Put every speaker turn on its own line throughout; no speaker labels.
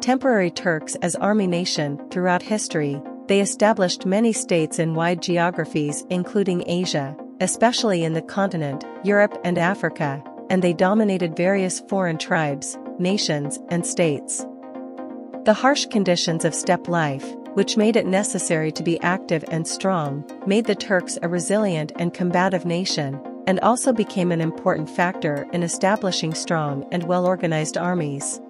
temporary Turks as army nation. Throughout history, they established many states in wide geographies including Asia, especially in the continent, Europe and Africa, and they dominated various foreign tribes, nations, and states. The harsh conditions of steppe life, which made it necessary to be active and strong, made the Turks a resilient and combative nation, and also became an important factor in establishing strong and well-organized armies.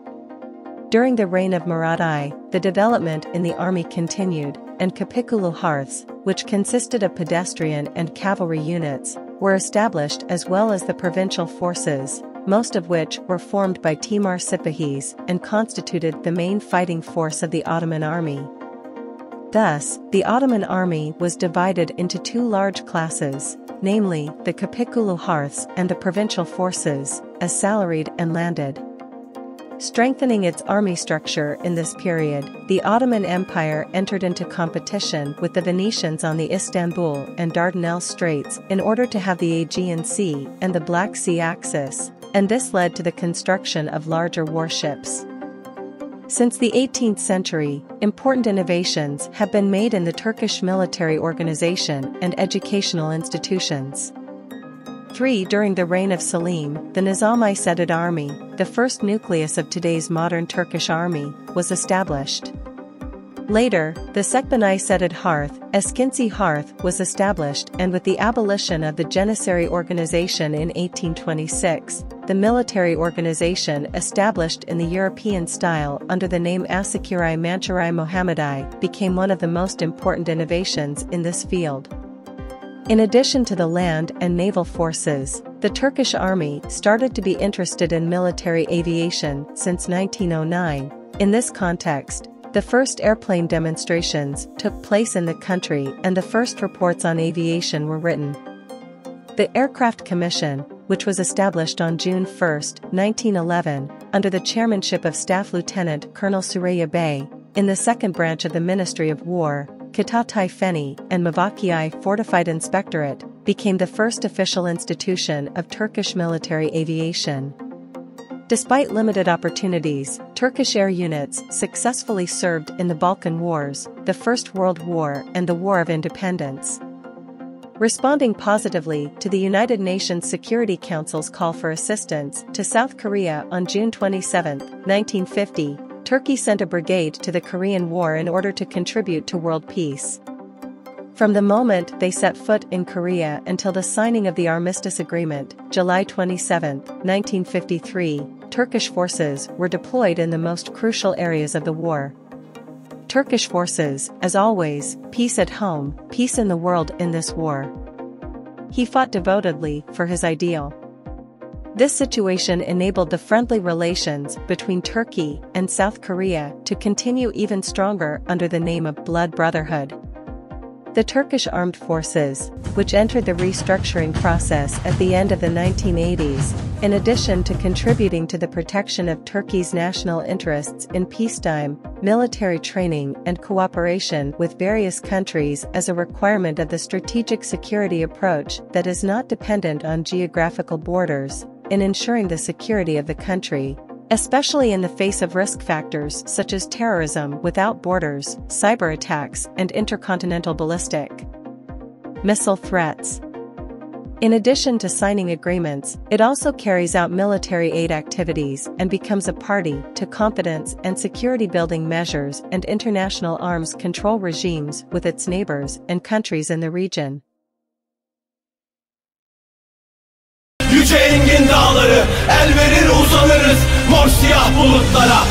During the reign of Murad I, the development in the army continued, and Kapikulu Hearths, which consisted of pedestrian and cavalry units, were established as well as the provincial forces, most of which were formed by Timur Sipahis and constituted the main fighting force of the Ottoman army. Thus, the Ottoman army was divided into two large classes, namely, the Kapikulu Hearths and the provincial forces, as salaried and landed. Strengthening its army structure in this period, the Ottoman Empire entered into competition with the Venetians on the Istanbul and Dardanelles Straits in order to have the Aegean Sea and the Black Sea axis, and this led to the construction of larger warships. Since the 18th century, important innovations have been made in the Turkish military organization and educational institutions. 3. During the reign of Selim, the Nizami Sedid army, the first nucleus of today's modern Turkish army, was established. Later, the Sekbani Sedid Hearth, Eskinci Hearth, was established, and with the abolition of the Janissary organization in 1826, the military organization established in the European style under the name Askeri Manchurai Mohammadi became one of the most important innovations in this field. In addition to the land and naval forces, the Turkish army started to be interested in military aviation since 1909. In this context, the first airplane demonstrations took place in the country and the first reports on aviation were written. The Aircraft Commission, which was established on June 1, 1911, under the chairmanship of Staff Lieutenant Colonel Süreyya Bey, in the second branch of the Ministry of War, Kitatai Feni and Mavakiai Fortified Inspectorate, became the first official institution of Turkish military aviation. Despite limited opportunities, Turkish air units successfully served in the Balkan Wars, the First World War and the War of Independence. Responding positively to the United Nations Security Council's call for assistance to South Korea on June 27, 1950, Turkey sent a brigade to the Korean War in order to contribute to world peace. From the moment they set foot in Korea until the signing of the Armistice Agreement, July 27, 1953, Turkish forces were deployed in the most crucial areas of the war. Turkish forces, as always, peace at home, peace in the world in this war. He fought devotedly for his ideal. This situation enabled the friendly relations between Turkey and South Korea to continue even stronger under the name of Blood Brotherhood. The Turkish armed forces, which entered the restructuring process at the end of the 1980s, in addition to contributing to the protection of Turkey's national interests in peacetime, military training and cooperation with various countries as a requirement of the strategic security approach that is not dependent on geographical borders, in ensuring the security of the country, especially in the face of risk factors such as terrorism without borders, cyber attacks, and intercontinental ballistic missile threats. In addition to signing agreements, it also carries out military aid activities and becomes a party to confidence and security-building measures and international arms control regimes with its neighbors and countries in the region.
Yüce engin dağları, el verir uzanırız mor siyah bulutlara.